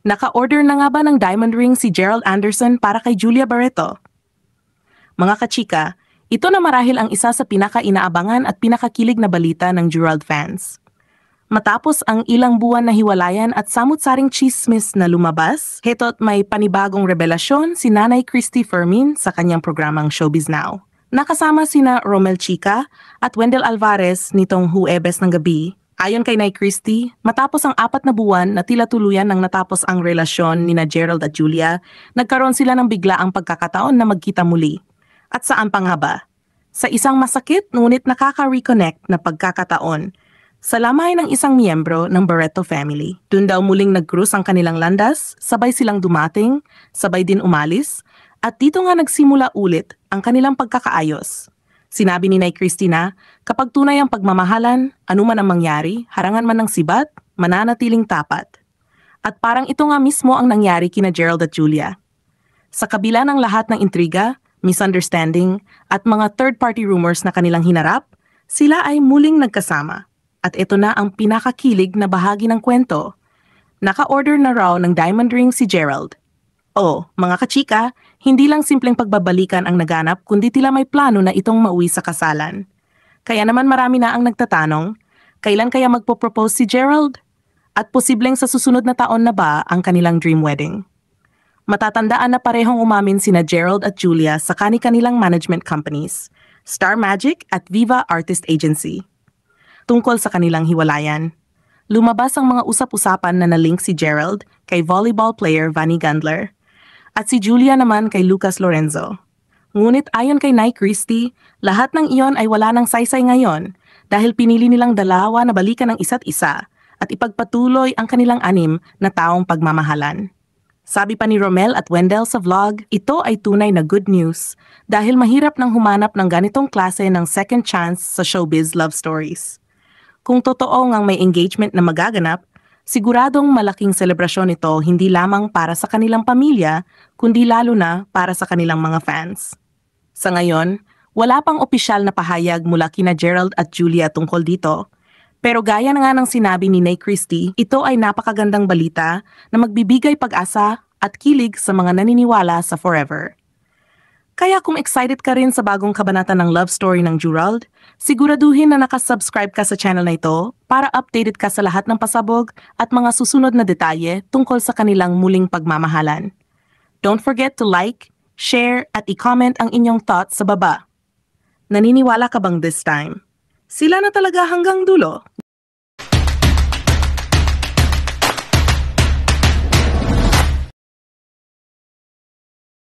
Naka-order na nga ba ng diamond ring si Gerald Anderson para kay Julia Barreto? Mga kachika, ito na marahil ang isa sa pinaka-inaabangan at pinakakilig na balita ng Gerald fans. Matapos ang ilang buwan na hiwalayan at samut-saring chismis na lumabas, heto't may panibagong revelasyon si Nanay Christy Fermin sa kanyang programang Showbiz Now. Nakasama sina Romel Chica at Wendell Alvarez nitong Huwebes ng gabi. Ayon kay Nay Christy, matapos ang 4 na buwan na tila tuluyan nang natapos ang relasyon ni Gerald at Julia, nagkaroon sila ng biglaang pagkakataon na magkita muli. At saan pa nga ba? Sa isang masakit ngunit nakaka-reconnect na pagkakataon, sa lamay ng isang miyembro ng Barreto family. Doon daw muling nag-cruise ang kanilang landas, sabay silang dumating, sabay din umalis, at dito nga nagsimula ulit ang kanilang pagkakaayos. Sinabi ni Nay Christy na, kapag tunay ang pagmamahalan, anuman ang mangyari, harangan man ng sibat, mananatiling tapat. At parang ito nga mismo ang nangyari kina Gerald at Julia. Sa kabila ng lahat ng intriga, misunderstanding, at mga third-party rumors na kanilang hinarap, sila ay muling nagkasama. At ito na ang pinakakilig na bahagi ng kwento. Naka-order na raw ng diamond ring si Gerald. Mga kachika, hindi lang simpleng pagbabalikan ang naganap kundi tila may plano na itong mauwi sa kasalan. Kaya naman marami na ang nagtatanong, kailan kaya magpo-propose si Gerald? At posibleng sa susunod na taon na ba ang kanilang dream wedding? Matatandaan na parehong umamin sina Gerald at Julia sa kani-kanilang management companies, Star Magic at Viva Artist Agency. Tungkol sa kanilang hiwalayan, lumabas ang mga usap-usapan na nalink si Gerald kay volleyball player Vanny Gandler at si Julia naman kay Lucas Lorenzo. Ngunit ayon kay Nay Christy, lahat ng iyon ay wala ng saysay ngayon dahil pinili nilang dalawa na balikan ng isa't isa at ipagpatuloy ang kanilang 6 na taong pagmamahalan. Sabi pa ni Romel at Wendell sa vlog, ito ay tunay na good news dahil mahirap nang humanap ng ganitong klase ng second chance sa showbiz love stories. Kung totoo ngang may engagement na magaganap, siguradong malaking selebrasyon ito hindi lamang para sa kanilang pamilya, kundi lalo na para sa kanilang mga fans. Sa ngayon, wala pang opisyal na pahayag mula kina Gerald at Julia tungkol dito. Pero gaya na nga ng sinabi ni Nay Christy, ito ay napakagandang balita na magbibigay pag-asa at kilig sa mga naniniwala sa forever. Kaya kung excited ka rin sa bagong kabanata ng love story ng Gerald, siguraduhin na nakasubscribe ka sa channel na ito para updated ka sa lahat ng pasabog at mga susunod na detalye tungkol sa kanilang muling pagmamahalan. Don't forget to like, share at i-comment ang inyong thoughts sa baba. Naniniwala ka bang this time? Sila na talaga hanggang dulo?